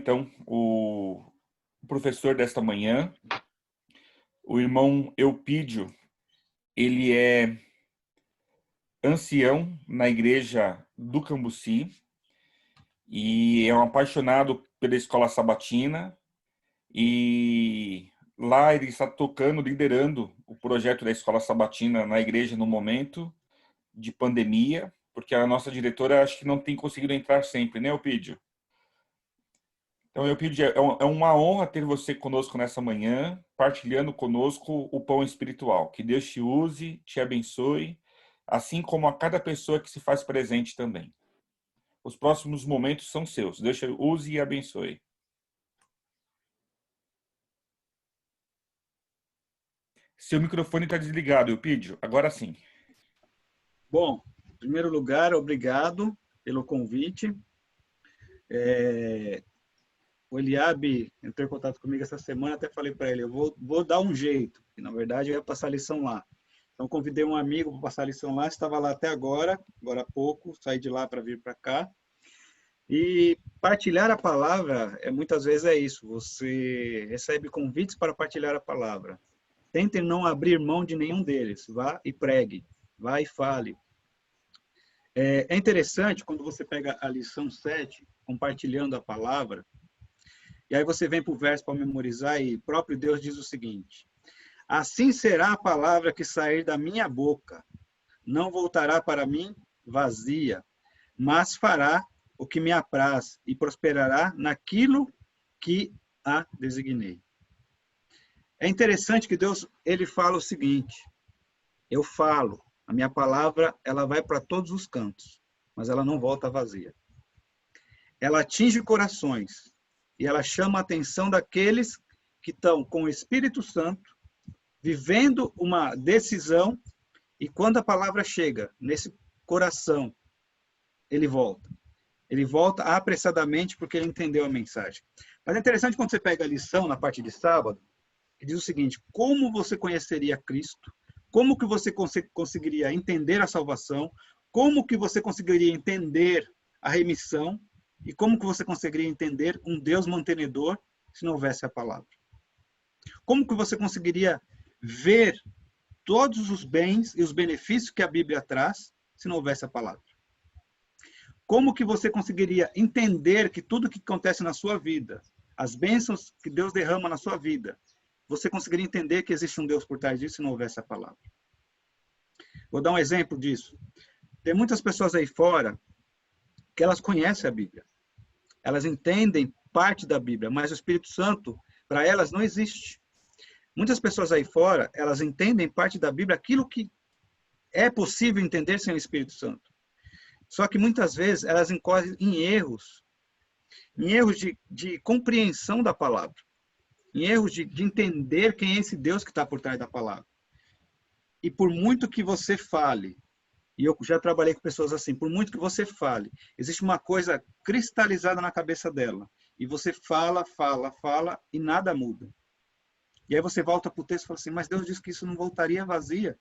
Então, o professor desta manhã, o irmão Eupídio, ele é ancião na igreja do Cambuci e é um apaixonado pela escola sabatina, e lá ele está tocando, liderando o projeto da escola sabatina na igreja no momento de pandemia, porque a nossa diretora acho que não tem conseguido entrar sempre, né, Eupídio? Então, Eupídio, é uma honra ter você conosco nessa manhã, partilhando conosco o pão espiritual. Que Deus te use, te abençoe, assim como a cada pessoa que se faz presente também. Os próximos momentos são seus. Deus te use e abençoe. Seu microfone está desligado, Eupídio. Agora sim. Bom, em primeiro lugar, obrigado pelo convite. O Eliabe entrou em contato comigo essa semana, até falei para ele, eu vou dar um jeito, que na verdade eu ia passar a lição lá. Então convidei um amigo para passar a lição lá, estava lá até agora há pouco, saí de lá para vir para cá. E partilhar a palavra, muitas vezes é isso, você recebe convites para partilhar a palavra. Tente não abrir mão de nenhum deles, vá e pregue, vá e fale. É interessante quando você pega a lição 7, compartilhando a palavra, e aí você vem para o verso para memorizar e o próprio Deus diz o seguinte: assim será a palavra que sair da minha boca, não voltará para mim vazia, mas fará o que me apraz e prosperará naquilo que a designei. É interessante que Deus ele fala o seguinte: eu falo, a minha palavra ela vai para todos os cantos, mas ela não volta vazia. Ela atinge corações e ela chama a atenção daqueles que estão com o Espírito Santo, vivendo uma decisão, e quando a palavra chega nesse coração, ele volta. Ele volta apressadamente porque ele entendeu a mensagem. Mas é interessante quando você pega a lição na parte de sábado, que diz o seguinte: como você conheceria Cristo? Como que você conseguiria entender a salvação? Como que você conseguiria entender a remissão? E como que você conseguiria entender um Deus mantenedor se não houvesse a palavra? Como que você conseguiria ver todos os bens e os benefícios que a Bíblia traz se não houvesse a palavra? Como que você conseguiria entender que tudo que acontece na sua vida, as bênçãos que Deus derrama na sua vida, você conseguiria entender que existe um Deus por trás disso se não houvesse a palavra? Vou dar um exemplo disso. Tem muitas pessoas aí fora que elas conhecem a Bíblia. Elas entendem parte da Bíblia, mas o Espírito Santo, para elas, não existe. Muitas pessoas aí fora, elas entendem parte da Bíblia, aquilo que é possível entender sem o Espírito Santo. Só que muitas vezes elas incorrem em erros de compreensão da palavra, em erros de entender quem é esse Deus que está por trás da palavra. E por muito que você fale, e eu já trabalhei com pessoas assim, por muito que você fale, existe uma coisa cristalizada na cabeça dela. E você fala, fala, fala e nada muda. E aí você volta para o texto e fala assim, mas Deus disse que isso não voltaria vazia.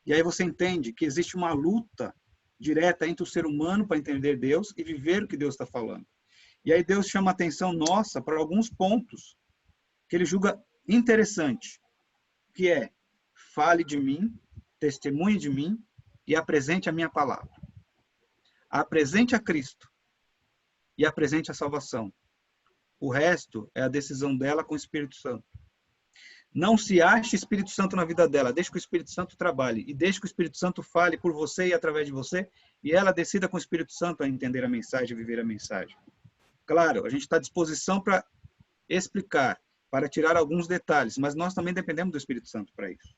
E aí você entende que existe uma luta direta entre o ser humano para entender Deus e viver o que Deus está falando. E aí Deus chama a atenção nossa para alguns pontos que ele julga interessante, que é, fale de mim, testemunhe de mim e apresente a minha palavra. Apresente a Cristo e apresente a salvação. O resto é a decisão dela com o Espírito Santo. Não se ache Espírito Santo na vida dela, deixe que o Espírito Santo trabalhe e deixe que o Espírito Santo fale por você e através de você, e ela decida com o Espírito Santo a entender a mensagem e viver a mensagem. Claro, a gente está à disposição para explicar, para tirar alguns detalhes, mas nós também dependemos do Espírito Santo para isso.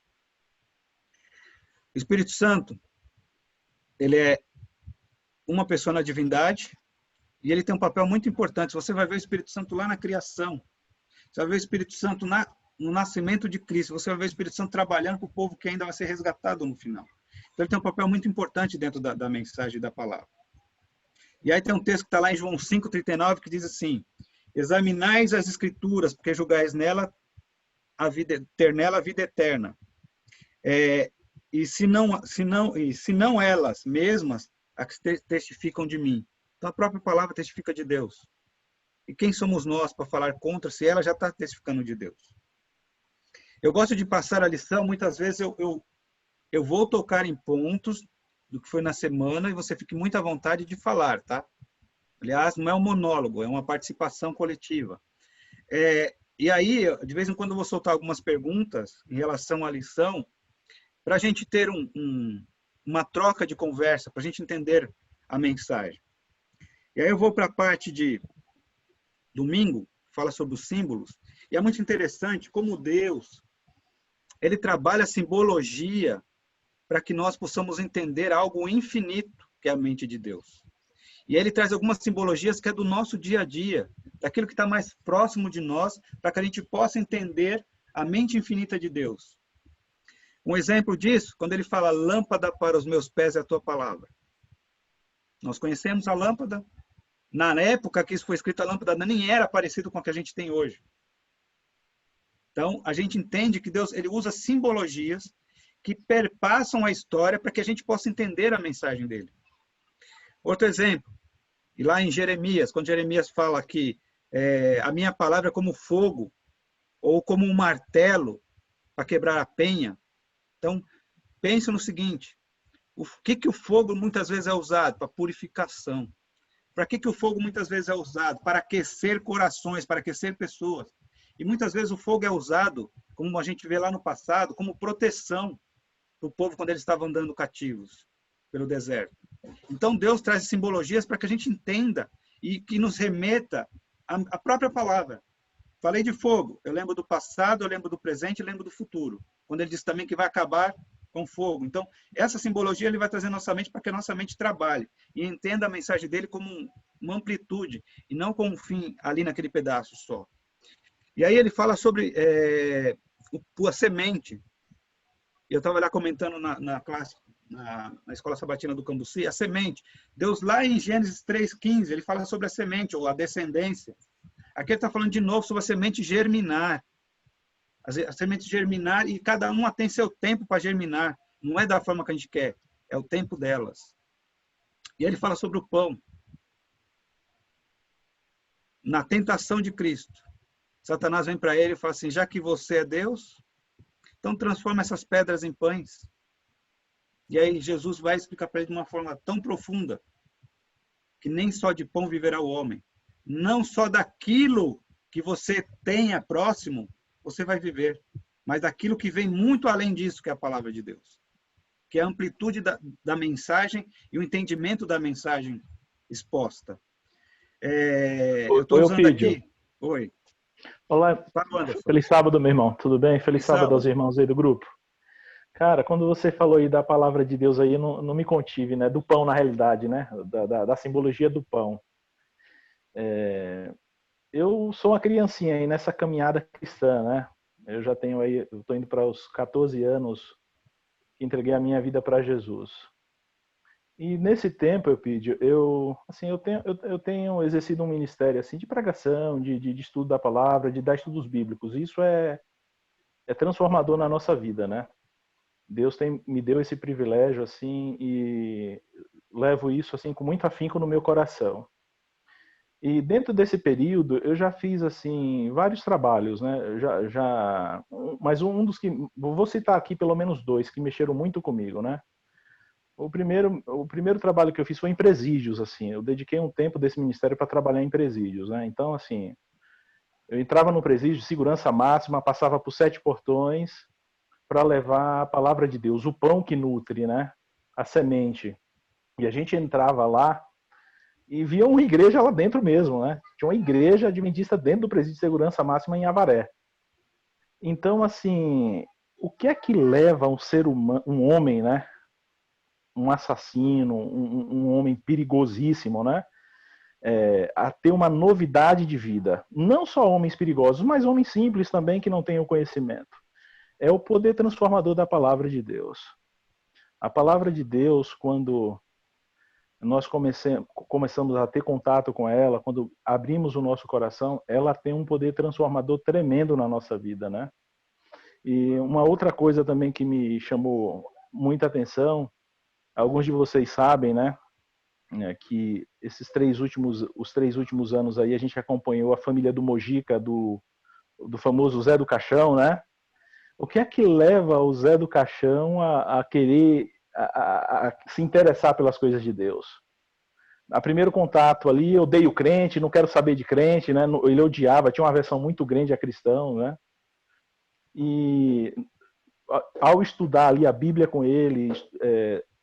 O Espírito Santo, ele é uma pessoa na divindade e ele tem um papel muito importante. Você vai ver o Espírito Santo lá na criação. Você vai ver o Espírito Santo no nascimento de Cristo. Você vai ver o Espírito Santo trabalhando para o povo que ainda vai ser resgatado no final. Então ele tem um papel muito importante dentro da mensagem da palavra. E aí tem um texto que está lá em João 5,39 que diz assim: examinais as escrituras, porque julgais nela ter nela a vida eterna. E se não elas mesmas as que testificam de mim. Então a própria palavra testifica de Deus. E quem somos nós para falar contra se ela já está testificando de Deus? Eu gosto de passar a lição, muitas vezes eu vou tocar em pontos do que foi na semana e você fique muito à vontade de falar, tá? Aliás, não é um monólogo, é uma participação coletiva. E aí, de vez em quando, eu vou soltar algumas perguntas em relação à lição, para a gente ter uma troca de conversa, para a gente entender a mensagem. E aí eu vou para a parte de domingo, fala sobre os símbolos, e é muito interessante como Deus, ele trabalha a simbologia para que nós possamos entender algo infinito, que é a mente de Deus. E ele traz algumas simbologias que é do nosso dia a dia, daquilo que está mais próximo de nós, para que a gente possa entender a mente infinita de Deus. Um exemplo disso, quando ele fala, lâmpada para os meus pés é a tua palavra. Nós conhecemos a lâmpada. Na época que isso foi escrito, a lâmpada nem era parecido com a que a gente tem hoje. Então, a gente entende que Deus ele usa simbologias que perpassam a história para que a gente possa entender a mensagem dele. Outro exemplo, e lá em Jeremias, quando Jeremias fala que a minha palavra é como fogo, ou como um martelo para quebrar a penha. Então, pense no seguinte, o que o fogo muitas vezes é usado? Para purificação. Para que o fogo muitas vezes é usado? Para aquecer corações, para aquecer pessoas. E muitas vezes o fogo é usado, como a gente vê lá no passado, como proteção para o povo quando eles estavam andando cativos pelo deserto. Então Deus traz simbologias para que a gente entenda e que nos remeta à própria palavra. Falei de fogo, eu lembro do passado, eu lembro do presente, eu lembro do futuro. Quando ele diz também que vai acabar com fogo. Então, essa simbologia ele vai trazer à nossa mente para que a nossa mente trabalhe e entenda a mensagem dele como uma amplitude e não como um fim ali naquele pedaço só. E aí ele fala sobre a semente. Eu estava lá comentando na classe, na escola sabatina do Cambuci, a semente. Deus lá em Gênesis 3,15, ele fala sobre a semente ou a descendência. Aqui ele está falando de novo sobre a semente germinar. A semente germinar e cada uma tem seu tempo para germinar. Não é da forma que a gente quer, é o tempo delas. E ele fala sobre o pão. Na tentação de Cristo, Satanás vem para ele e fala assim, já que você é Deus, então transforma essas pedras em pães. E aí Jesus vai explicar para ele de uma forma tão profunda que nem só de pão viverá o homem. Não só daquilo que você tenha próximo, você vai viver, mas daquilo que vem muito além disso, que é a palavra de Deus. Que é a amplitude da mensagem e o entendimento da mensagem exposta. Eu estou usando aqui... Oi. Olá, feliz sábado, meu irmão. Tudo bem? Feliz sábado aos irmãos aí do grupo. Cara, quando você falou aí da palavra de Deus aí, não me contive, né? Do pão, na realidade, né? Da simbologia do pão. Eu sou uma criancinha aí nessa caminhada cristã, né? Eu já tenho aí, eu tô indo para os 14 anos que entreguei a minha vida para Jesus. E nesse tempo, eu tenho exercido um ministério assim de pregação, de estudo da palavra, de dar estudos bíblicos. Isso é transformador na nossa vida, né? Deus me deu esse privilégio assim e levo isso assim com muito afinco no meu coração. E dentro desse período eu já fiz assim vários trabalhos, né? Mas um dos que vou citar aqui pelo menos dois que mexeram muito comigo, né? O primeiro trabalho que eu fiz foi em presídios, assim. Eu dediquei um tempo desse ministério para trabalhar em presídios, né? Então, assim, eu entrava no presídio de segurança máxima, passava por 7 portões para levar a palavra de Deus, o pão que nutre, né? A semente. E a gente entrava lá e via uma igreja lá dentro mesmo, né? Tinha uma igreja adventista dentro do presídio de segurança máxima em Avaré. Então, assim, o que é que leva um ser humano, um homem, né? Um assassino, um homem perigosíssimo, né? A ter uma novidade de vida. Não só homens perigosos, mas homens simples também que não têm o conhecimento. É o poder transformador da palavra de Deus. A palavra de Deus, quando nós começamos a ter contato com ela, quando abrimos o nosso coração, ela tem um poder transformador tremendo na nossa vida, né? E uma outra coisa também que me chamou muita atenção, alguns de vocês sabem, né? né, que os 3 últimos anos aí a gente acompanhou a família do Mojica, do famoso Zé do Caixão, né? O que é que leva o Zé do Caixão a querer a se interessar pelas coisas de Deus? A primeiro contato ali, eu odeio crente, não quero saber de crente, né? Ele odiava, tinha uma aversão muito grande a cristão, né? E ao estudar ali a Bíblia com ele,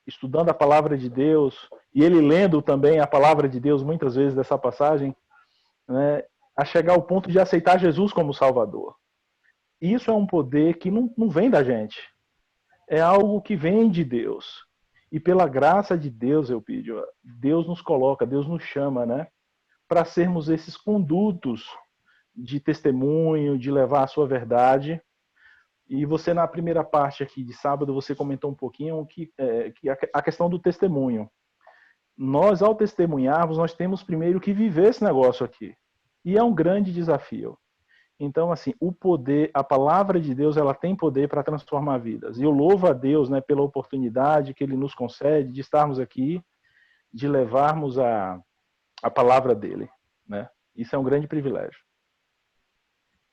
estudando a palavra de Deus, e ele lendo também a palavra de Deus muitas vezes dessa passagem, né? A chegar ao ponto de aceitar Jesus como Salvador. Isso é um poder que não vem da gente. É algo que vem de Deus. E pela graça de Deus, Eupídio, Deus nos coloca, Deus nos chama, né? Para sermos esses condutos de testemunho, de levar a sua verdade. E você, na primeira parte aqui de sábado, você comentou um pouquinho que a questão do testemunho. Nós, ao testemunharmos, nós temos primeiro que viver esse negócio aqui. E é um grande desafio. Então, assim, o poder, a palavra de Deus, ela tem poder para transformar vidas. E eu louvo a Deus, né, pela oportunidade que Ele nos concede de estarmos aqui, de levarmos a palavra dEle, né? Isso é um grande privilégio.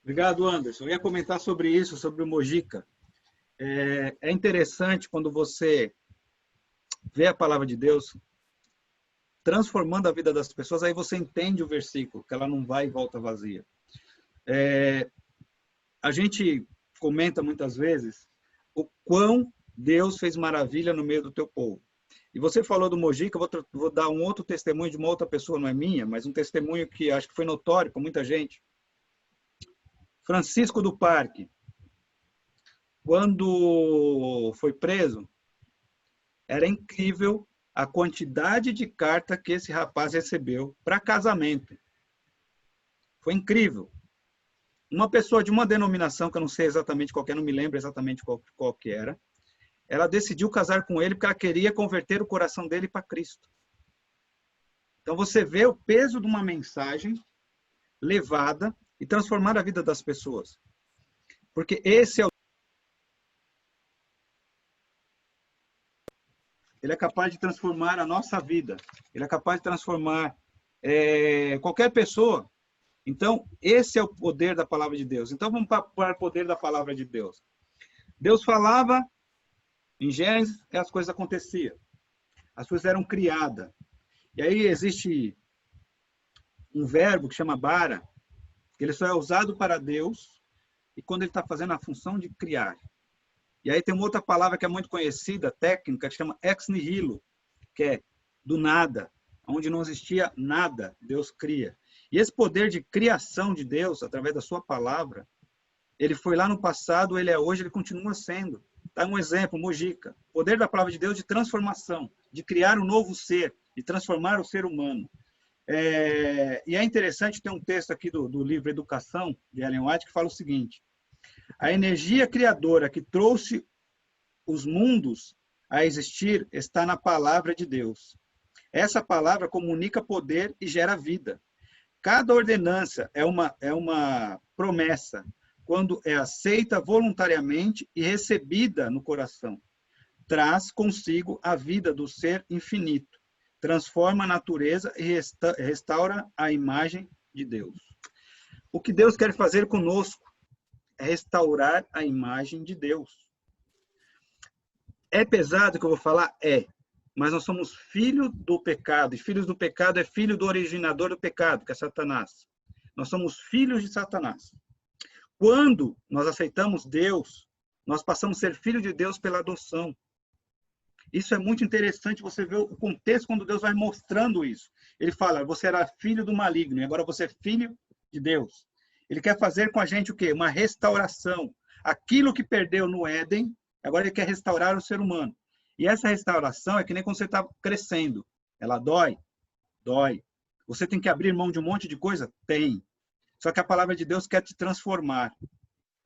Obrigado, Anderson. Eu ia comentar sobre isso, sobre o Mojica. É interessante quando você vê a palavra de Deus transformando a vida das pessoas, aí você entende o versículo, que ela não vai e volta vazia. A gente comenta muitas vezes o quão Deus fez maravilha no meio do teu povo. E você falou do Mojica, vou dar um outro testemunho de uma outra pessoa, não é minha, mas um testemunho que acho que foi notório para muita gente. Francisco do Parque, quando foi preso, era incrível a quantidade de carta que esse rapaz recebeu para casamento. Foi incrível. Uma pessoa de uma denominação, que eu não sei exatamente qual é, não me lembro exatamente qual que era, ela decidiu casar com ele porque ela queria converter o coração dele para Cristo. Então você vê o peso de uma mensagem levada e transformar a vida das pessoas. Porque esse é ele é capaz de transformar a nossa vida. Ele é capaz de transformar qualquer pessoa. Então, esse é o poder da palavra de Deus. Então, vamos para o poder da palavra de Deus. Deus falava em Gênesis e as coisas aconteciam. As coisas eram criadas. E aí existe um verbo que chama bara, que ele só é usado para Deus e quando ele está fazendo a função de criar. E aí tem uma outra palavra que é muito conhecida, técnica, que chama ex nihilo, que é do nada, onde não existia nada, Deus cria. E esse poder de criação de Deus, através da sua palavra, ele foi lá no passado, ele é hoje, ele continua sendo. Tá um exemplo, Mojica. O poder da palavra de Deus de transformação, de criar um novo ser, de transformar o ser humano. E é interessante, tem um texto aqui do livro Educação, de Ellen White, que fala o seguinte: a energia criadora que trouxe os mundos a existir está na palavra de Deus. Essa palavra comunica poder e gera vida. Cada ordenança é uma promessa, quando é aceita voluntariamente e recebida no coração. Traz consigo a vida do ser infinito, transforma a natureza e restaura a imagem de Deus. O que Deus quer fazer conosco é restaurar a imagem de Deus. É pesado o que eu vou falar? É. Mas nós somos filhos do pecado. E filhos do pecado é filho do originador do pecado, que é Satanás. Nós somos filhos de Satanás. Quando nós aceitamos Deus, nós passamos a ser filho de Deus pela adoção. Isso é muito interessante, você vê o contexto quando Deus vai mostrando isso. Ele fala, você era filho do maligno, e agora você é filho de Deus. Ele quer fazer com a gente o quê? Uma restauração. Aquilo que perdeu no Éden, agora ele quer restaurar o ser humano. E essa restauração é que nem quando você está crescendo. Ela dói? Dói. Você tem que abrir mão de um monte de coisa? Tem. Só que a palavra de Deus quer te transformar.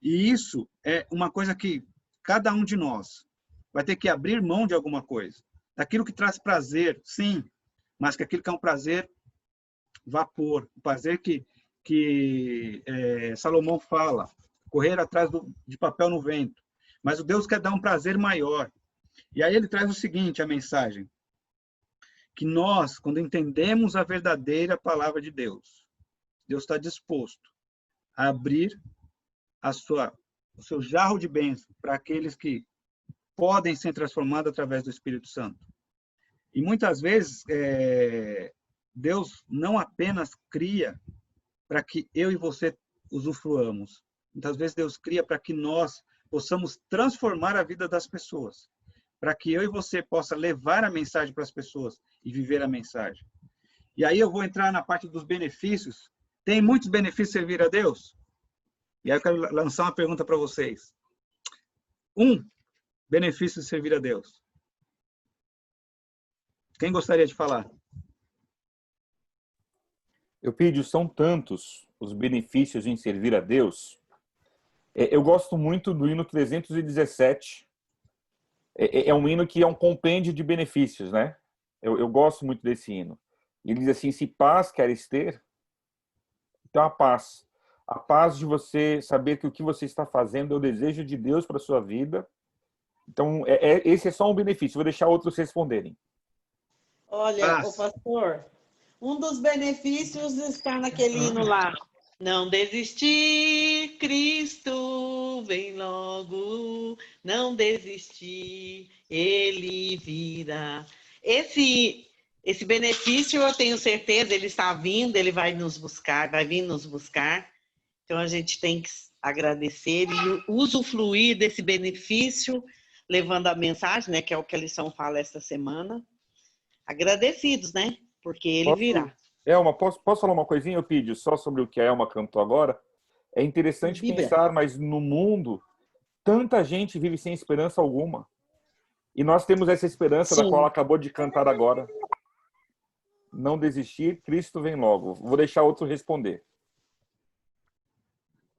E isso é uma coisa que cada um de nós vai ter que abrir mão de alguma coisa. Daquilo que traz prazer, sim, mas que aquilo que é um prazer vapor. O prazer que Salomão fala, correr atrás de papel no vento. Mas o Deus quer dar um prazer maior. E aí ele traz o seguinte, a mensagem, que nós, quando entendemos a verdadeira palavra de Deus, Deus está disposto a abrir o seu jarro de bênção para aqueles que podem ser transformados através do Espírito Santo. E muitas vezes, Deus não apenas cria para que eu e você usufruamos. Muitas vezes Deus cria para que nós possamos transformar a vida das pessoas, para que eu e você possa levar a mensagem para as pessoas e viver a mensagem. E aí eu vou entrar na parte dos benefícios. Tem muitos benefícios servir a Deus? E aí eu quero lançar uma pergunta para vocês. Benefício de servir a Deus. Quem gostaria de falar? Eupídio, são tantos os benefícios em servir a Deus. Eu gosto muito do hino 317. É um hino que é um compêndio de benefícios, né? Eu gosto muito desse hino. Ele diz assim, se paz queres ter, então a paz. A paz de você saber que o que você está fazendo é o desejo de Deus para a sua vida. Então, esse é só um benefício. Vou deixar outros responderem. Olha, o pastor, um dos benefícios está naquele hino lá. Não desistir, Cristo vem logo. Não desistir, Ele virá. Esse benefício, eu tenho certeza, ele está vindo, ele vai nos buscar, vai vir nos buscar. Então, a gente tem que agradecer e usufruir desse benefício, levando a mensagem, né, que é o que a lição fala esta semana. Agradecidos, né? Porque ele virá. Elma, posso falar uma coisinha, Eupídio, só sobre o que a Elma cantou agora? É interessante pensar, mas no mundo, tanta gente vive sem esperança alguma. E nós temos essa esperança da qual ela acabou de cantar agora. Não desistir, Cristo vem logo. Vou deixar outro responder.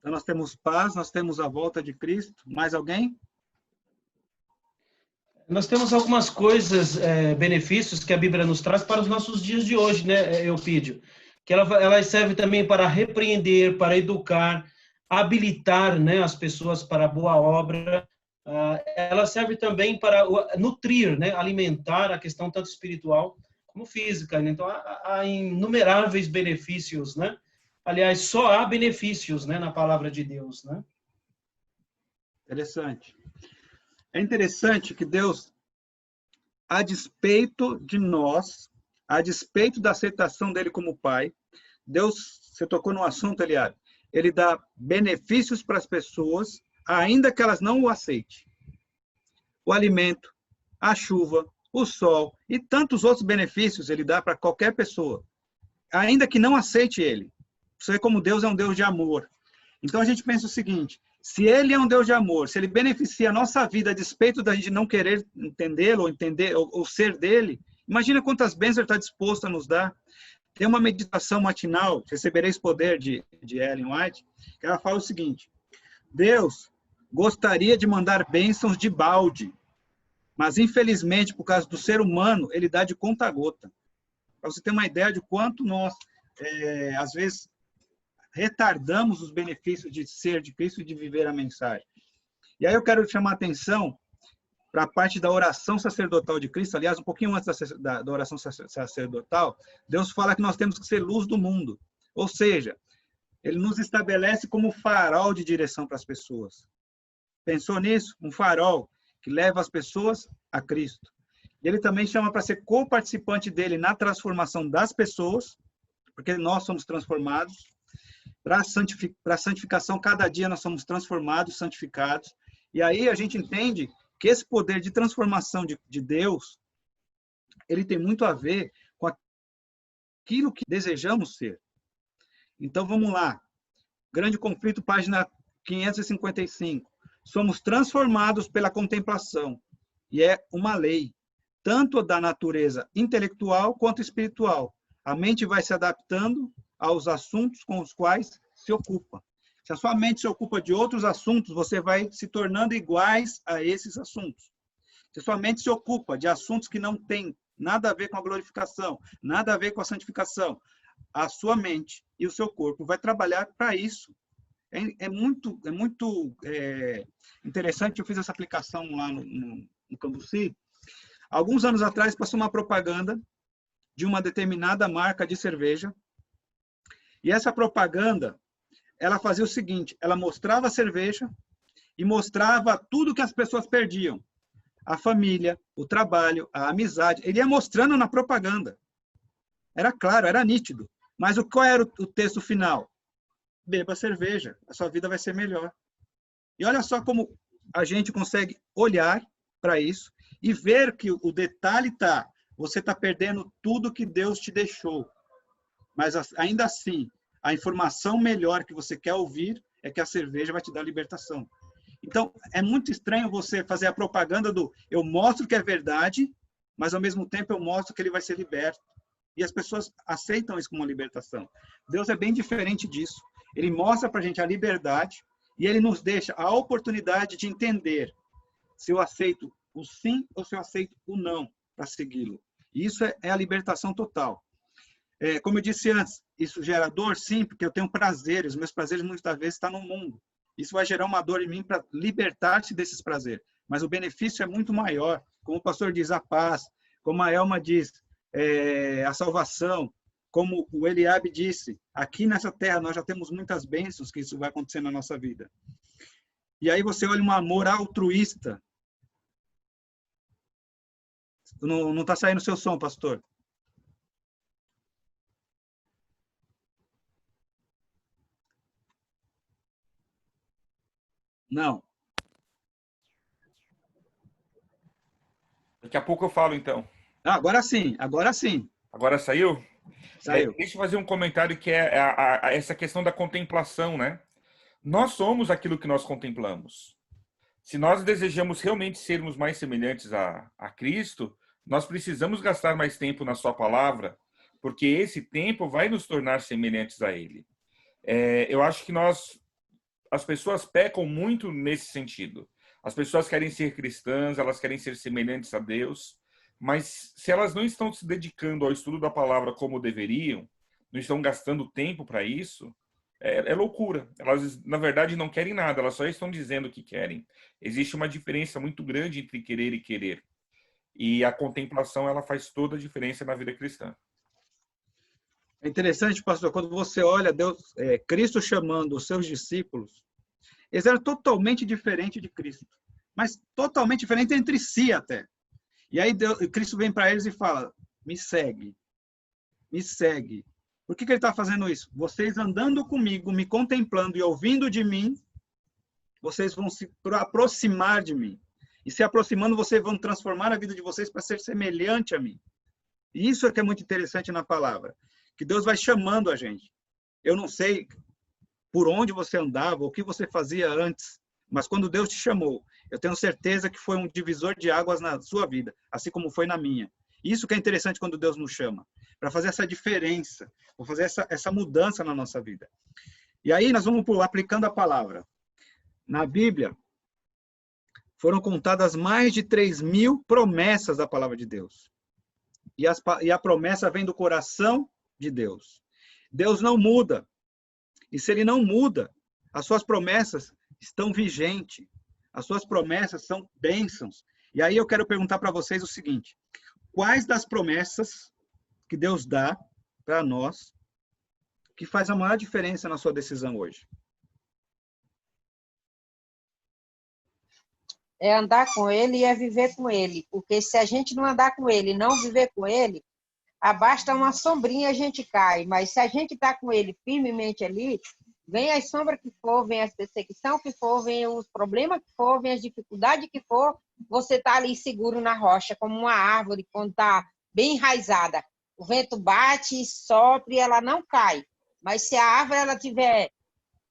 Então, nós temos paz, nós temos a volta de Cristo. Mais alguém? Nós temos algumas coisas, benefícios que a Bíblia nos traz para os nossos dias de hoje, né, Eupídio? Que ela serve também para repreender, para educar, habilitar, né, as pessoas para a boa obra. Ela serve também para nutrir, né, alimentar a questão tanto espiritual como física. Né? Então, há inumeráveis benefícios, né? Aliás, só há benefícios, né, na palavra de Deus, né? Interessante. É interessante que Deus, a despeito de nós, a despeito da aceitação dele como Pai, Deus, você tocou no assunto, Eliabe, ele dá benefícios para as pessoas, ainda que elas não o aceitem. O alimento, a chuva, o sol e tantos outros benefícios ele dá para qualquer pessoa, ainda que não aceite ele. Você vê como Deus é um Deus de amor. Então a gente pensa o seguinte, se ele é um Deus de amor, se ele beneficia a nossa vida a despeito da gente não querer entendê-lo ou entender ou ser dele, imagina quantas bênçãos ele está disposto a nos dar. Tem uma meditação matinal, Recebereis Poder, de Ellen White, que ela fala o seguinte, Deus gostaria de mandar bênçãos de balde, mas infelizmente, por causa do ser humano, ele dá de conta-gota. Para você ter uma ideia de quanto nós, às vezes, retardamos os benefícios de ser de Cristo e de viver a mensagem. E aí eu quero chamar a atenção para a parte da oração sacerdotal de Cristo. Aliás, um pouquinho antes da oração sacerdotal, Deus fala que nós temos que ser luz do mundo. Ou seja, ele nos estabelece como farol de direção para as pessoas. Pensou nisso? Um farol que leva as pessoas a Cristo. E ele também chama para ser co-participante dele na transformação das pessoas, porque nós somos transformados. Para a santificação, cada dia nós somos transformados, santificados. E aí a gente entende que esse poder de transformação de Deus, ele tem muito a ver com aquilo que desejamos ser. Então vamos lá. Grande Conflito, página 555. Somos transformados pela contemplação. E é uma lei, tanto da natureza intelectual quanto espiritual. A mente vai se adaptando aos assuntos com os quais se ocupa. Se a sua mente se ocupa de outros assuntos, você vai se tornando iguais a esses assuntos. Se a sua mente se ocupa de assuntos que não têm nada a ver com a glorificação, nada a ver com a santificação, a sua mente e o seu corpo vai trabalhar para isso. É muito interessante. Eu fiz essa aplicação lá no Cambuci. Alguns anos atrás passou uma propaganda de uma determinada marca de cerveja. E essa propaganda, ela fazia o seguinte, ela mostrava a cerveja e mostrava tudo que as pessoas perdiam. A família, o trabalho, a amizade. Ele ia mostrando na propaganda. Era claro, era nítido. Mas qual era o texto final? Beba cerveja, a sua vida vai ser melhor. E olha só como a gente consegue olhar para isso e ver que o detalhe está, você está perdendo tudo que Deus te deixou. Mas ainda assim, a informação melhor que você quer ouvir é que a cerveja vai te dar libertação. Então, é muito estranho você fazer a propaganda do eu mostro que é verdade, mas ao mesmo tempo eu mostro que ele vai ser liberto. E as pessoas aceitam isso como uma libertação. Deus é bem diferente disso. Ele mostra para a gente a liberdade e ele nos deixa a oportunidade de entender se eu aceito o sim ou se eu aceito o não para segui-lo. E isso é a libertação total. Como eu disse antes, isso gera dor, sim, porque eu tenho prazeres. Meus prazeres muitas vezes estão no mundo. Isso vai gerar uma dor em mim para libertar-se desses prazeres. Mas o benefício é muito maior. Como o pastor diz, a paz. Como a Elma diz, a salvação. Como o Eliabe disse, aqui nessa terra nós já temos muitas bênçãos que isso vai acontecer na nossa vida. E aí você olha um amor altruísta. Não está saindo o seu som, pastor? Não. Daqui a pouco eu falo, então. Agora sim, agora sim. Agora saiu? Saiu. Deixa eu fazer um comentário que é essa questão da contemplação, né? Nós somos aquilo que nós contemplamos. Se nós desejamos realmente sermos mais semelhantes a Cristo, nós precisamos gastar mais tempo na sua palavra, porque esse tempo vai nos tornar semelhantes a Ele. Eu acho que as pessoas pecam muito nesse sentido. As pessoas querem ser cristãs, elas querem ser semelhantes a Deus, mas se elas não estão se dedicando ao estudo da palavra como deveriam, não estão gastando tempo para isso, é loucura. Elas, na verdade, não querem nada, elas só estão dizendo que querem. Existe uma diferença muito grande entre querer e querer. E a contemplação, ela faz toda a diferença na vida cristã. É interessante, pastor, quando você olha Deus, Cristo chamando os seus discípulos, eles eram totalmente diferentes de Cristo, mas totalmente diferentes entre si até. E aí Cristo vem para eles e fala, me segue, me segue. Por que ele está fazendo isso? Vocês andando comigo, me contemplando e ouvindo de mim, vocês vão se aproximar de mim. E se aproximando, vocês vão transformar a vida de vocês para ser semelhante a mim. E isso é que é muito interessante na palavra. Que Deus vai chamando a gente. Eu não sei por onde você andava, o que você fazia antes, mas quando Deus te chamou, eu tenho certeza que foi um divisor de águas na sua vida, assim como foi na minha. Isso que é interessante quando Deus nos chama, para fazer essa diferença, para fazer essa mudança na nossa vida. E aí nós vamos aplicando a palavra. Na Bíblia, foram contadas mais de 3.000 promessas da palavra de Deus. E a promessa vem do coração de Deus. Deus não muda. E se ele não muda, as suas promessas estão vigentes. As suas promessas são bênçãos. E aí eu quero perguntar para vocês o seguinte: quais das promessas que Deus dá para nós que faz a maior diferença na sua decisão hoje? É andar com ele e é viver com ele. Porque se a gente não andar com ele e não viver com ele, basta uma sombrinha a gente cai. Mas se a gente está com ele firmemente ali, vem as sombras que for, vem as perseguições que for, vem os problemas que for, vem as dificuldades que for, você está ali seguro na rocha, como uma árvore, quando está bem enraizada. O vento bate, sopra e ela não cai. Mas se a árvore ela tiver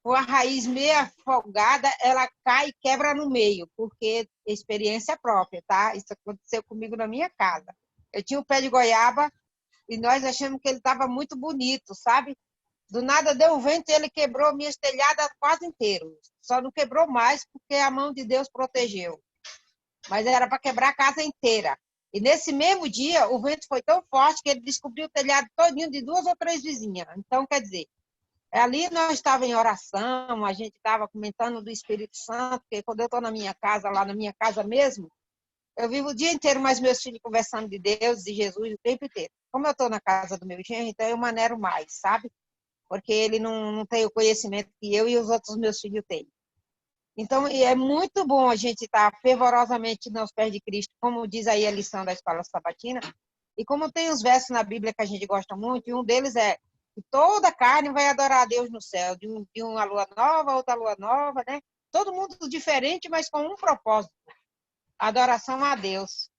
com a raiz meio afogada, ela cai e quebra no meio, porque experiência própria, tá? Isso aconteceu comigo na minha casa. Eu tinha um pé de goiaba e nós achamos que ele estava muito bonito, sabe? Do nada deu um vento e ele quebrou minhas telhadas quase inteiro. Só não quebrou mais porque a mão de Deus protegeu. Mas era para quebrar a casa inteira. E nesse mesmo dia, o vento foi tão forte que ele descobriu o telhado todinho de 2 ou 3 vizinhas. Então, quer dizer, ali nós estávamos em oração, a gente estava comentando do Espírito Santo, porque quando eu estou na minha casa, lá na minha casa mesmo, eu vivo o dia inteiro mais meus filhos conversando de Deus, de Jesus, o tempo inteiro. como eu estou na casa do meu genro, então eu maneiro mais, sabe? Porque ele não tem o conhecimento que eu e os outros meus filhos têm. Então, é muito bom a gente estar fervorosamente nos pés de Cristo, como diz aí a lição da Escola Sabatina, e como tem os versos na Bíblia que a gente gosta muito, e um deles é que toda carne vai adorar a Deus no céu, de uma lua nova, outra lua nova, né? Todo mundo diferente, mas com um propósito, adoração a Deus.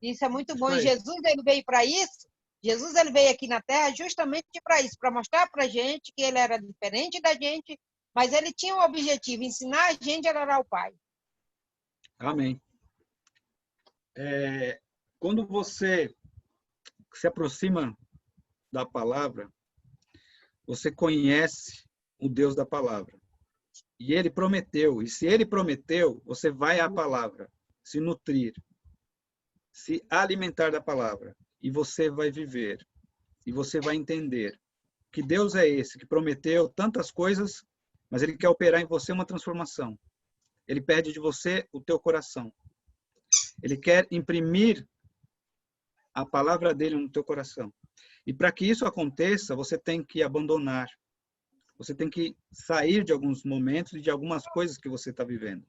Isso é muito bom, e Jesus, ele veio para isso. Jesus, ele veio aqui na Terra justamente para isso, para mostrar para a gente que ele era diferente da gente, mas ele tinha um objetivo, ensinar a gente a adorar o Pai. Amém. Quando você se aproxima da palavra, você conhece o Deus da palavra. E ele prometeu, e se ele prometeu, você vai à palavra, se nutrir, se alimentar da palavra, e você vai viver, e você vai entender que Deus é esse que prometeu tantas coisas, mas ele quer operar em você uma transformação. Ele pede de você o teu coração. Ele quer imprimir a palavra dele no teu coração. E para que isso aconteça, você tem que abandonar. Você tem que sair de alguns momentos e de algumas coisas que você está vivendo.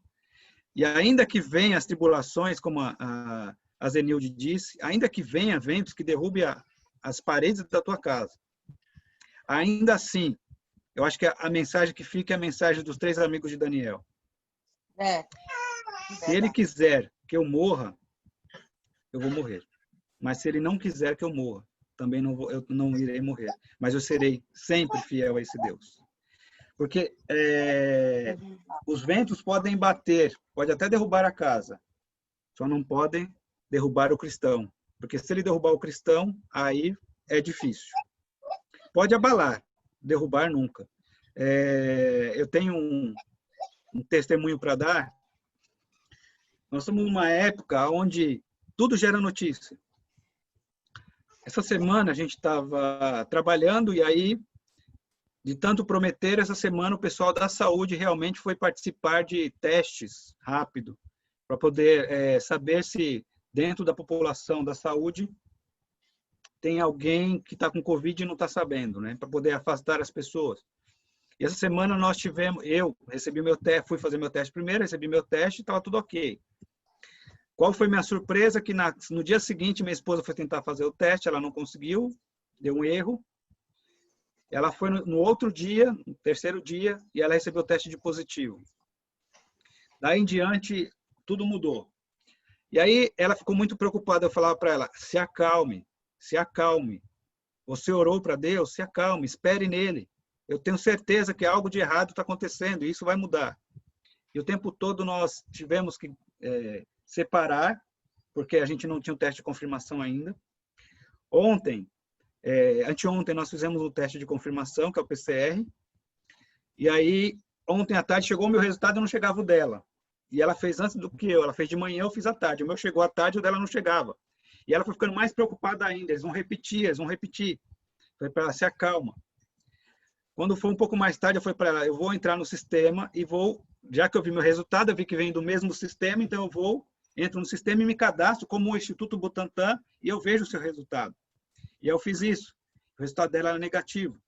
E ainda que venham as tribulações, como a Zenilde disse, ainda que venham ventos que derrubem as paredes da tua casa, ainda assim, eu acho que a mensagem que fica é a mensagem dos 3 amigos de Daniel. Se ele quiser que eu morra, eu vou morrer. Mas se ele não quiser que eu morra, também eu não irei morrer. Mas eu serei sempre fiel a esse Deus. Porque os ventos podem bater, pode até derrubar a casa, só não podem derrubar o cristão. Porque se ele derrubar o cristão, aí é difícil. Pode abalar, derrubar nunca. Eu tenho um testemunho para dar. Nós estamos numa época onde tudo gera notícia. Essa semana a gente estava trabalhando e aí, de tanto prometer, essa semana o pessoal da saúde realmente foi participar de testes rápido para poder saber se dentro da população da saúde tem alguém que está com Covid e não está sabendo, né? Para poder afastar as pessoas. E essa semana nós tivemos, eu recebi meu teste, fui fazer meu teste primeiro, recebi meu teste e estava tudo ok. Qual foi minha surpresa? Que no dia seguinte minha esposa foi tentar fazer o teste, ela não conseguiu, deu um erro. Ela foi no outro dia, no terceiro dia, e ela recebeu o teste de positivo. Daí em diante, tudo mudou. E aí ela ficou muito preocupada. Eu falava para ela, se acalme, se acalme. Você orou para Deus? Se acalme, espere nele. Eu tenho certeza que algo de errado está acontecendo e isso vai mudar. E o tempo todo nós tivemos que separar, porque a gente não tinha o teste de confirmação ainda. Anteontem nós fizemos o teste de confirmação, que é o PCR. E aí, ontem à tarde chegou o meu resultado e não chegava o dela. E ela fez antes do que eu. Ela fez de manhã, eu fiz à tarde. O meu chegou à tarde, o dela não chegava. E ela foi ficando mais preocupada ainda. Eles vão repetir, eles vão repetir. Falei para ela, se acalma. Quando foi um pouco mais tarde, eu falei para ela, eu vou entrar no sistema e vou, já que eu vi meu resultado, eu vi que vem do mesmo sistema, então eu entro no sistema e me cadastro como o Instituto Butantan e eu vejo o seu resultado. E eu fiz isso. O resultado dela era negativo.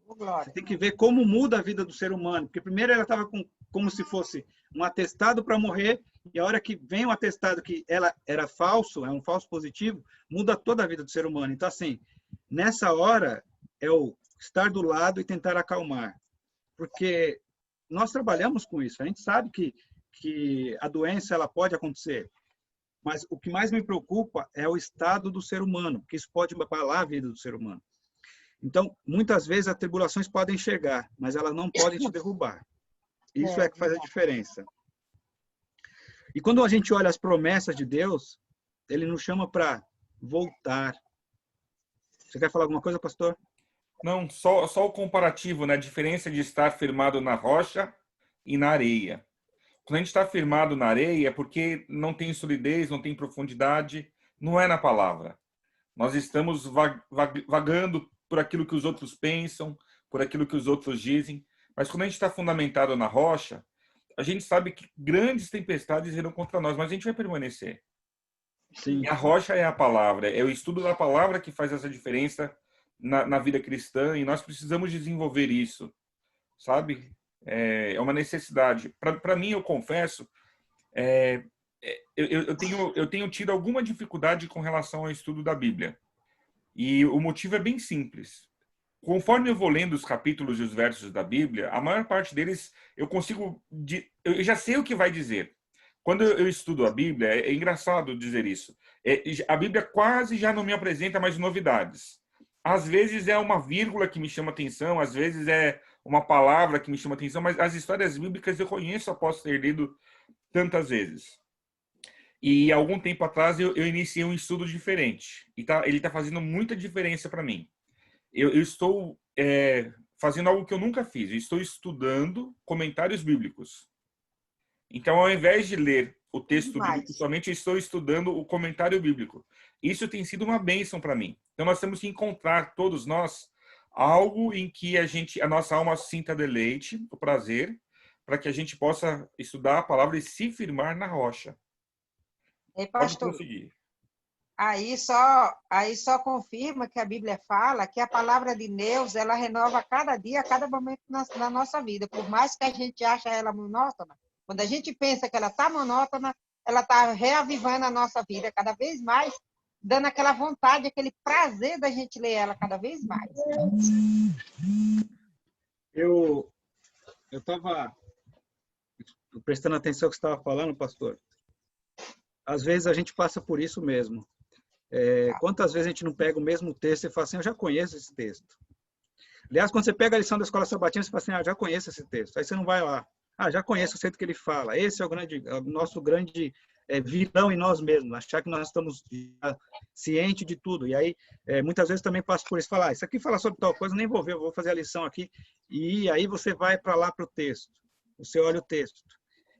Você tem que ver como muda a vida do ser humano. Porque primeiro ela estava como se fosse um atestado para morrer, e a hora que vem um atestado que ela era falso, é um falso positivo, muda toda a vida do ser humano. Então, assim, nessa hora, é o estar do lado e tentar acalmar. Porque nós trabalhamos com isso. A gente sabe que a doença ela pode acontecer. Mas o que mais me preocupa é o estado do ser humano, porque isso pode abalar a vida do ser humano. Então, muitas vezes as tribulações podem chegar, mas elas não podem te derrubar. Isso é que faz a diferença. E quando a gente olha as promessas de Deus, ele nos chama para voltar. Você quer falar alguma coisa, pastor? Não, só o comparativo, né? A diferença de estar firmado na rocha e na areia. Quando a gente está firmado na areia é porque não tem solidez, não tem profundidade, não é na palavra. Nós estamos vagando por aquilo que os outros pensam, por aquilo que os outros dizem. Mas quando a gente está fundamentado na rocha, a gente sabe que grandes tempestades irão contra nós, mas a gente vai permanecer. Sim. E a rocha é a palavra. É o estudo da palavra que faz essa diferença na vida cristã, e nós precisamos desenvolver isso, sabe? É uma necessidade. Para mim, eu confesso, eu tenho tido alguma dificuldade com relação ao estudo da Bíblia. E o motivo é bem simples. Conforme eu vou lendo os capítulos e os versos da Bíblia, a maior parte deles eu já sei o que vai dizer. Quando eu estudo a Bíblia, é engraçado dizer isso. A Bíblia quase já não me apresenta mais novidades. Às vezes é uma vírgula que me chama atenção, às vezes é uma palavra que me chama atenção, mas as histórias bíblicas eu conheço após ter lido tantas vezes. E algum tempo atrás eu iniciei um estudo diferente. E ele está fazendo muita diferença para mim. Eu estou fazendo algo que eu nunca fiz. Eu estou estudando comentários bíblicos. Então, ao invés de ler o texto bíblico somente, eu estou estudando o comentário bíblico. Isso tem sido uma bênção para mim. Então, nós temos que encontrar, todos nós, algo em que a nossa alma sinta deleite, o prazer, para que a gente possa estudar a palavra e se firmar na rocha. Ei, pastor, pode prosseguir. Aí só confirma que a Bíblia fala que a palavra de Deus, ela renova cada dia, a cada momento na nossa vida. Por mais que a gente ache ela monótona, quando a gente pensa que ela está monótona, ela está reavivando a nossa vida cada vez mais, dando aquela vontade, aquele prazer da gente ler ela cada vez mais. Eu estava prestando atenção no que você estava falando, pastor. Às vezes a gente passa por isso mesmo. Quantas vezes a gente não pega o mesmo texto e fala assim, eu já conheço esse texto. Aliás, quando você pega a lição da Escola Sabatina, você fala assim, já conheço esse texto. Aí você não vai lá. Já conheço o jeito que ele fala. Esse é o nosso grande vilão em nós mesmos. Achar que nós estamos cientes de tudo. E aí, muitas vezes também passo por isso. Falar, isso aqui fala sobre tal coisa, nem vou ver, eu vou fazer a lição aqui. E aí você vai para lá para o texto. Você olha o texto.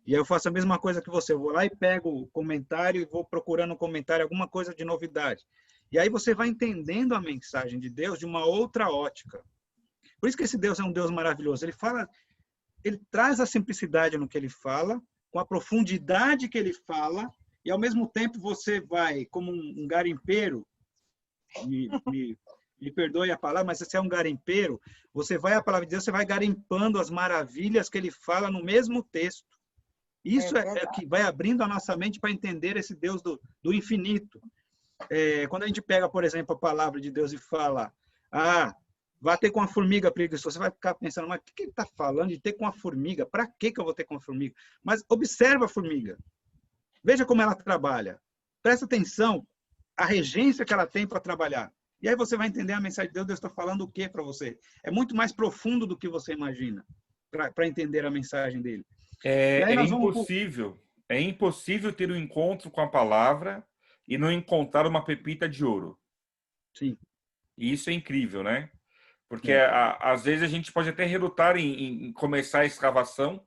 E aí eu faço a mesma coisa que você. Eu vou lá e pego o comentário e vou procurando no comentário alguma coisa de novidade. E aí você vai entendendo a mensagem de Deus de uma outra ótica. Por isso que esse Deus é um Deus maravilhoso. Ele traz a simplicidade no que ele fala, com a profundidade que ele fala, e ao mesmo tempo você vai, como um garimpeiro, me perdoe a palavra, mas você é um garimpeiro, você vai à palavra de Deus, você vai garimpando as maravilhas que ele fala no mesmo texto. Isso é que vai abrindo a nossa mente para entender esse Deus do infinito. Quando a gente pega, por exemplo, a palavra de Deus e fala, vá ter com a formiga preguiçosa, você vai ficar pensando, mas o que ele está falando de ter com a formiga? Para que eu vou ter com a formiga? Mas observa a formiga. Veja como ela trabalha. Presta atenção à regência que ela tem para trabalhar. E aí você vai entender a mensagem de Deus. Deus está falando o que para você? É muito mais profundo do que você imagina para entender a mensagem dele. É impossível ter um encontro com a palavra e não encontrar uma pepita de ouro. Sim. E isso é incrível, né? Porque às vezes a gente pode até relutar em começar a escavação,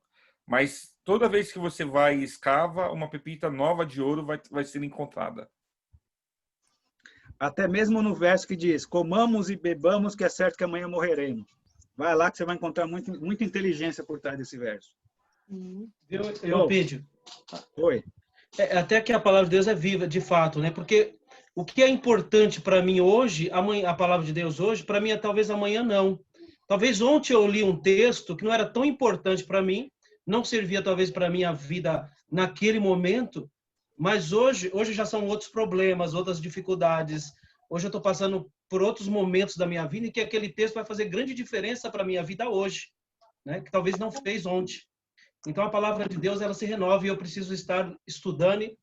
mas toda vez que você vai e escava, uma pepita nova de ouro vai ser encontrada. Até mesmo no verso que diz, comamos e bebamos, que é certo que amanhã morreremos. Vai lá que você vai encontrar muita inteligência por trás desse verso. Eu pedi. Oi. Até que a palavra de Deus é viva, de fato, né? Porque o que é importante para mim hoje, a palavra de Deus hoje, para mim talvez amanhã não. Talvez ontem eu li um texto que não era tão importante para mim, não servia talvez para a minha vida naquele momento, mas hoje já são outros problemas, outras dificuldades. Hoje eu estou passando por outros momentos da minha vida e que aquele texto vai fazer grande diferença para a minha vida hoje, né? Que talvez não fez ontem. Então, a palavra de Deus, ela se renova e eu preciso estar estudando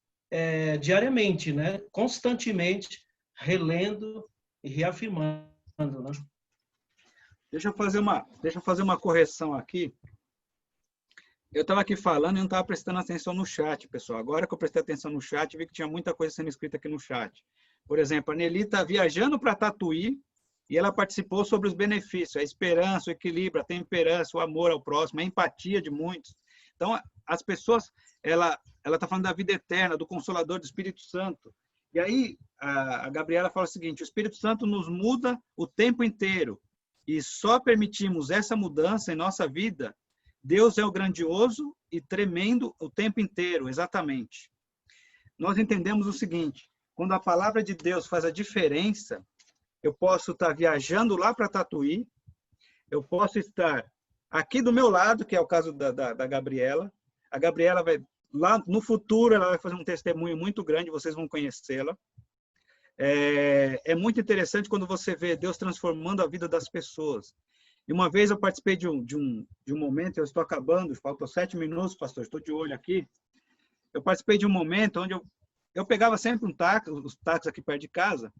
diariamente, né? Constantemente, relendo e reafirmando. Né? Deixa eu fazer uma correção aqui. Eu estava aqui falando e não estava prestando atenção no chat, pessoal. Agora que eu prestei atenção no chat, vi que tinha muita coisa sendo escrita aqui no chat. Por exemplo, a Nelly está viajando para Tatuí e ela participou sobre os benefícios, a esperança, o equilíbrio, a temperança, o amor ao próximo, a empatia de muitos. Então, as pessoas, ela está falando da vida eterna, do Consolador, do Espírito Santo. E aí, a Gabriela fala o seguinte, o Espírito Santo nos muda o tempo inteiro e só permitimos essa mudança em nossa vida. Deus é o grandioso e tremendo o tempo inteiro, exatamente. Nós entendemos o seguinte, quando a palavra de Deus faz a diferença, eu posso estar viajando lá para Tatuí, eu posso estar aqui do meu lado, que é o caso da Gabriela. A Gabriela vai, lá no futuro, ela vai fazer um testemunho muito grande, vocês vão conhecê-la. É muito interessante quando você vê Deus transformando a vida das pessoas. E uma vez eu participei de um momento, eu estou acabando, faltam 7 minutos, pastor, estou de olho aqui. Eu participei de um momento onde eu pegava sempre os táxis aqui perto de casa,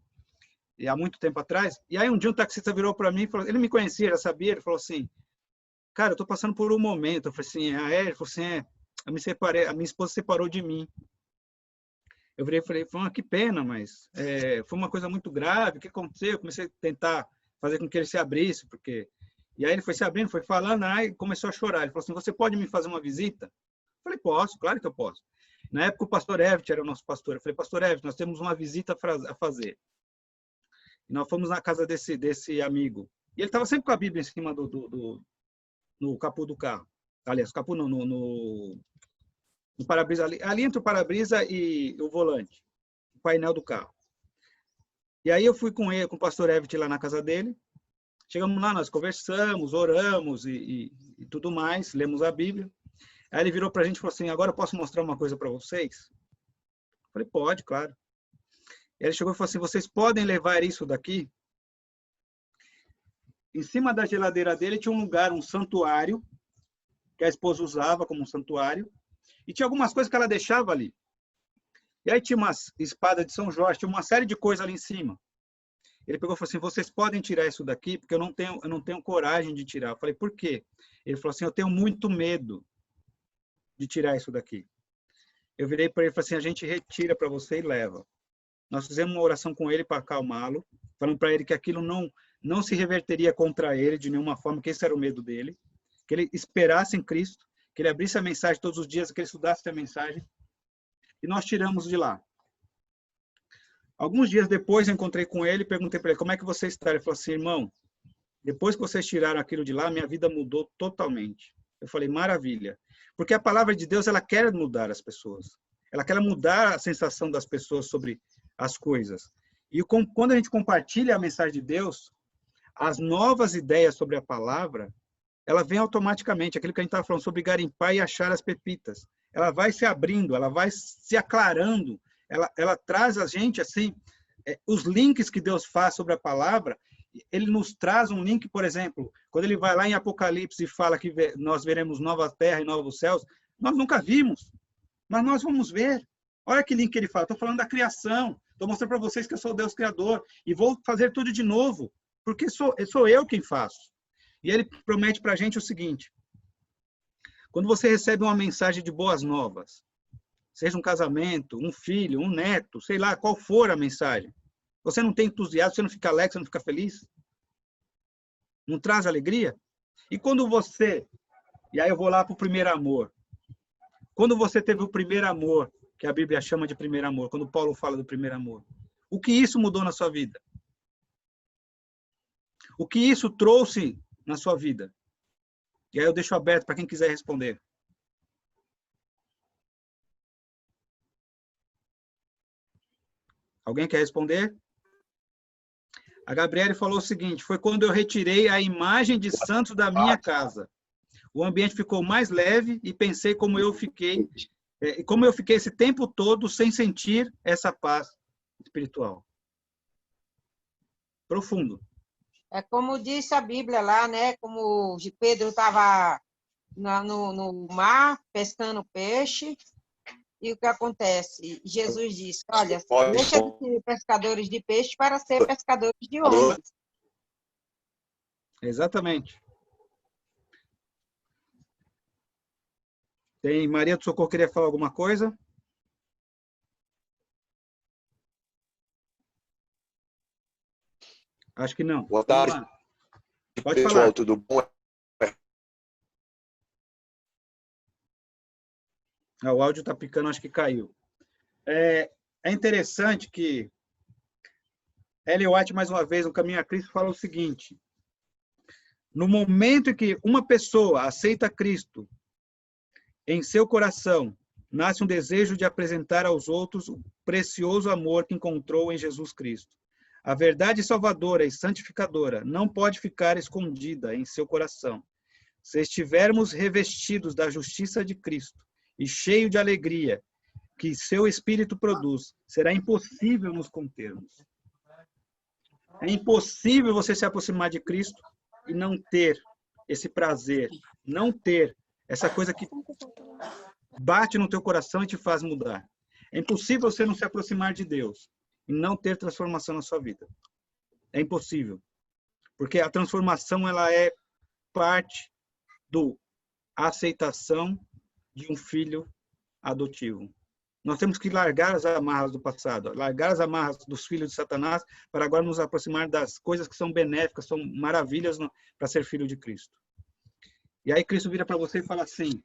e há muito tempo atrás, e aí um dia um taxista virou para mim, falou, ele me conhecia, já sabia, ele falou assim, cara, eu estou passando por um momento. Eu falei assim, ele falou assim, eu me separei, a minha esposa separou de mim. Eu virei e falei, que pena, mas foi uma coisa muito grave, o que aconteceu? Eu comecei a tentar fazer com que ele se abrisse, porque... E aí ele foi se abrindo, foi falando, aí começou a chorar. Ele falou assim, você pode me fazer uma visita? Eu falei, posso, claro que eu posso. Na época o pastor Everett era o nosso pastor. Eu falei, pastor Everett, nós temos uma visita a fazer. E nós fomos na casa desse amigo. E ele estava sempre com a Bíblia em cima no capô do carro. Aliás, capô não, no para-brisa, ali entre o para-brisa e o volante, o painel do carro. E aí eu fui com ele, com o pastor Everett lá na casa dele. Chegamos lá, nós conversamos, oramos e tudo mais, lemos a Bíblia. Aí ele virou para a gente e falou assim, agora eu posso mostrar uma coisa para vocês? Eu falei, pode, claro. Ele chegou e falou assim, vocês podem levar isso daqui? Em cima da geladeira dele tinha um lugar, um santuário, que a esposa usava como um santuário, e tinha algumas coisas que ela deixava ali. E aí tinha uma espada de São Jorge, tinha uma série de coisas ali em cima. Ele pegou e falou assim, vocês podem tirar isso daqui, porque eu não tenho coragem de tirar. Eu falei, por quê? Ele falou assim, eu tenho muito medo de tirar isso daqui. Eu virei para ele e falei assim, a gente retira para você e leva. Nós fizemos uma oração com ele para acalmá-lo, falando para ele que aquilo não se reverteria contra ele de nenhuma forma, que esse era o medo dele, que ele esperasse em Cristo, que ele abrisse a mensagem todos os dias, que ele estudasse a mensagem, e nós tiramos de lá. Alguns dias depois eu encontrei com ele e perguntei para ele, como é que você está? Ele falou assim, irmão, depois que vocês tiraram aquilo de lá, minha vida mudou totalmente. Eu falei, maravilha. Porque a palavra de Deus, ela quer mudar as pessoas. Ela quer mudar a sensação das pessoas sobre as coisas. E quando a gente compartilha a mensagem de Deus, as novas ideias sobre a palavra, ela vem automaticamente. Aquilo que a gente estava falando sobre garimpar e achar as pepitas. Ela vai se abrindo, ela vai se aclarando. Ela traz a gente, assim, os links que Deus faz sobre a palavra. Ele nos traz um link, por exemplo, quando ele vai lá em Apocalipse e fala que nós veremos nova terra e novos céus, nós nunca vimos, mas nós vamos ver. Olha que link que ele fala, estou falando da criação, estou mostrando para vocês que eu sou o Deus Criador, e vou fazer tudo de novo, porque sou eu quem faço. E ele promete para a gente o seguinte, quando você recebe uma mensagem de boas novas, seja um casamento, um filho, um neto, sei lá, qual for a mensagem, você não tem entusiasmo, você não fica alegre, você não fica feliz? Não traz alegria? E quando você... E aí eu vou lá para o primeiro amor. Quando você teve o primeiro amor, que a Bíblia chama de primeiro amor, quando Paulo fala do primeiro amor, o que isso mudou na sua vida? O que isso trouxe na sua vida? E aí eu deixo aberto para quem quiser responder. Alguém quer responder? A Gabriele falou o seguinte, foi quando eu retirei a imagem de santos da minha casa. O ambiente ficou mais leve e pensei como eu fiquei esse tempo todo sem sentir essa paz espiritual. Profundo. É como disse a Bíblia lá, né? Como Pedro estava no mar pescando peixe. E o que acontece? Jesus disse, olha, deixa de ser pescadores de peixe para ser pescadores de homens. Exatamente. Tem Maria do Socorro, queria falar alguma coisa? Acho que não. Boa tarde. Pode pessoal, falar. Tudo bom? O áudio está picando, acho que caiu. É interessante que Ellen White, mais uma vez, no Caminho a Cristo, fala o seguinte, no momento em que uma pessoa aceita Cristo em seu coração, nasce um desejo de apresentar aos outros o precioso amor que encontrou em Jesus Cristo. A verdade salvadora e santificadora não pode ficar escondida em seu coração. Se estivermos revestidos da justiça de Cristo e cheio de alegria que seu Espírito produz, será impossível nos contermos. É impossível você se aproximar de Cristo e não ter esse prazer, não ter essa coisa que bate no teu coração e te faz mudar. É impossível você não se aproximar de Deus e não ter transformação na sua vida. É impossível. Porque a transformação, ela é parte da aceitação de um filho adotivo. Nós temos que largar as amarras do passado, largar as amarras dos filhos de Satanás, para agora nos aproximar das coisas que são benéficas, são maravilhas para ser filho de Cristo. E aí Cristo vira para você e fala assim,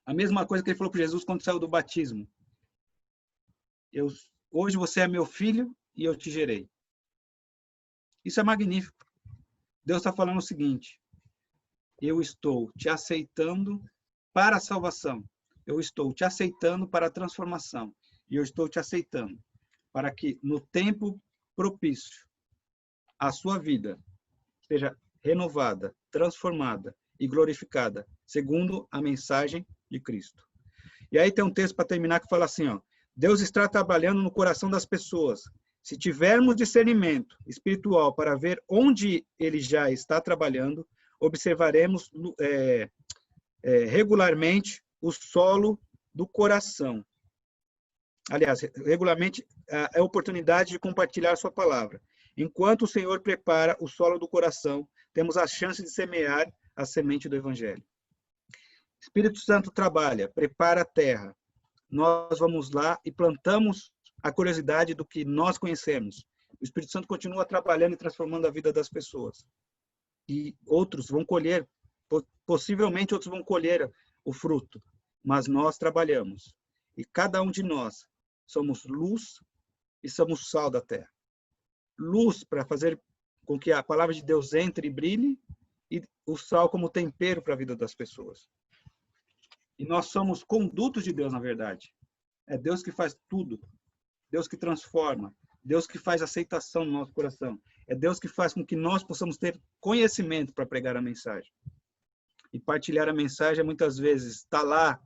a mesma coisa que ele falou para Jesus quando saiu do batismo. Hoje você é meu filho e eu te gerei. Isso é magnífico. Deus está falando o seguinte, eu estou te aceitando para a salvação. Eu estou te aceitando para a transformação. E eu estou te aceitando para que, no tempo propício, a sua vida seja renovada, transformada e glorificada, segundo a mensagem de Cristo. E aí tem um texto para terminar que fala assim, ó, Deus está trabalhando no coração das pessoas. Se tivermos discernimento espiritual para ver onde Ele já está trabalhando, observaremos regularmente o solo do coração. Aliás, regularmente é a oportunidade de compartilhar a sua palavra. Enquanto o Senhor prepara o solo do coração, temos a chance de semear a semente do Evangelho. Espírito Santo trabalha, prepara a terra. Nós vamos lá e plantamos a curiosidade do que nós conhecemos. O Espírito Santo continua trabalhando e transformando a vida das pessoas. E outros vão colher, possivelmente outros vão colher o fruto, mas nós trabalhamos. E cada um de nós somos luz e somos sal da terra. Luz para fazer com que a palavra de Deus entre e brilhe, e o sal como tempero para a vida das pessoas. E nós somos condutos de Deus, na verdade. É Deus que faz tudo. Deus que transforma. Deus que faz aceitação no nosso coração. É Deus que faz com que nós possamos ter conhecimento para pregar a mensagem. E partilhar a mensagem, muitas vezes, está lá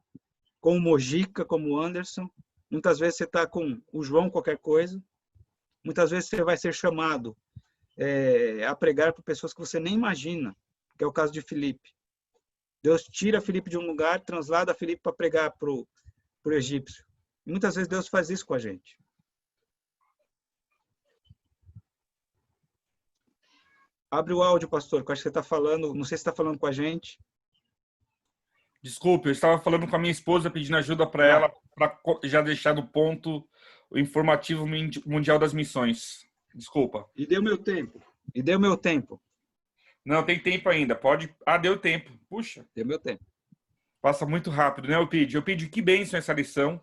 com o Mojica, como o Anderson. Muitas vezes você está com o João qualquer coisa. Muitas vezes você vai ser chamado a pregar para pessoas que você nem imagina, que é o caso de Filipe. Deus tira Filipe de um lugar, translada Filipe para pregar para o egípcio. E muitas vezes Deus faz isso com a gente. Abre o áudio, pastor, que eu acho que você está falando, não sei se está falando com a gente. Desculpe, eu estava falando com a minha esposa, pedindo ajuda para ela, para já deixar no ponto o informativo mundial das missões. Desculpa. E deu meu tempo. Não, tem tempo ainda. Pode. Ah, deu tempo. Puxa. Deu meu tempo. Passa muito rápido, né, Eupídio? Eupídio, que bênção essa lição.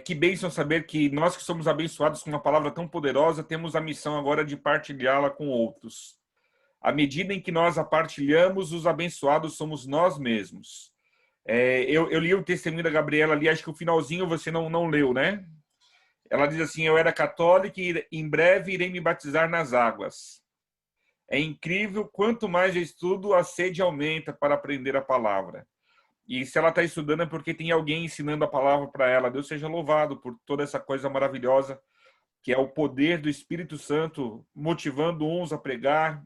Que bênção saber que nós que somos abençoados com uma palavra tão poderosa, temos a missão agora de partilhá-la com outros. À medida em que nós a partilhamos, os abençoados somos nós mesmos. Eu li o testemunho da Gabriela ali, acho que o finalzinho você não leu, né? Ela diz assim, eu era católica e em breve irei me batizar nas águas. É incrível, quanto mais eu estudo, a sede aumenta para aprender a palavra. E se ela está estudando é porque tem alguém ensinando a palavra para ela. Deus seja louvado por toda essa coisa maravilhosa, que é o poder do Espírito Santo, motivando uns a pregar,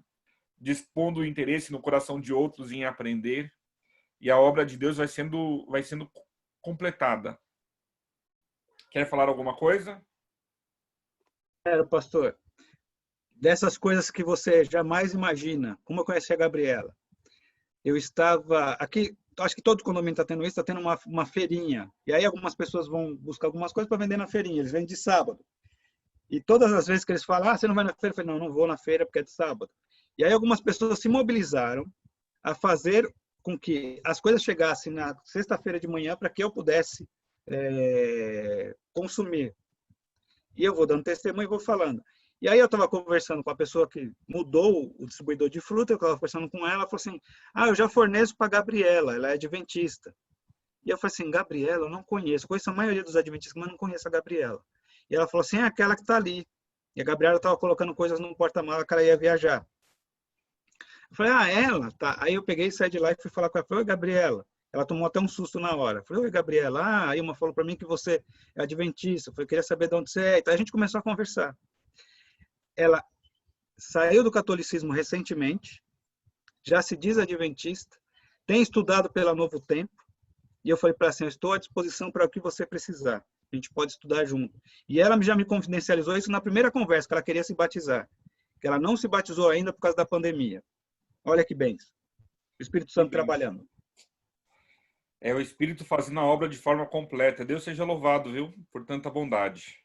dispondo o interesse no coração de outros em aprender. E a obra de Deus vai sendo completada. Quer falar alguma coisa? Quero, pastor. Dessas coisas que você jamais imagina. Como eu conheci a Gabriela? Eu estava aqui, acho que todo condomínio está tendo isso, está tendo uma feirinha. E aí algumas pessoas vão buscar algumas coisas para vender na feirinha. Eles vendem de sábado. E todas as vezes que eles falam, você não vai na feira? Eu falei, não vou na feira porque é de sábado. E aí algumas pessoas se mobilizaram a fazer com que as coisas chegassem na sexta-feira de manhã para que eu pudesse consumir. E eu vou dando testemunho e vou falando. E aí eu estava conversando com a pessoa que mudou o distribuidor de fruta, eu estava conversando com ela, ela falou assim, eu já forneço para a Gabriela, ela é adventista. E eu falei assim, Gabriela, eu não conheço. Conheço a maioria dos adventistas, mas não conheço a Gabriela. E ela falou assim, é aquela que está ali. E a Gabriela estava colocando coisas num porta-mala que ela ia viajar. Eu falei, ela? Tá. Aí eu peguei, saí de lá e fui falar com ela. Falei, oi, Gabriela. Ela tomou até um susto na hora. Eu falei, oi, Gabriela. Aí uma falou para mim que você é adventista. Eu falei, queria saber de onde você é. Então a gente começou a conversar. Ela saiu do catolicismo recentemente, já se diz adventista, tem estudado pela Novo Tempo, e eu falei para ela assim, eu estou à disposição para o que você precisar, a gente pode estudar junto. E ela já me confidencializou isso na primeira conversa, que ela queria se batizar, que ela não se batizou ainda por causa da pandemia. Olha que bem, o Espírito Santo trabalhando. É o Espírito fazendo a obra de forma completa. Deus seja louvado, viu, por tanta bondade.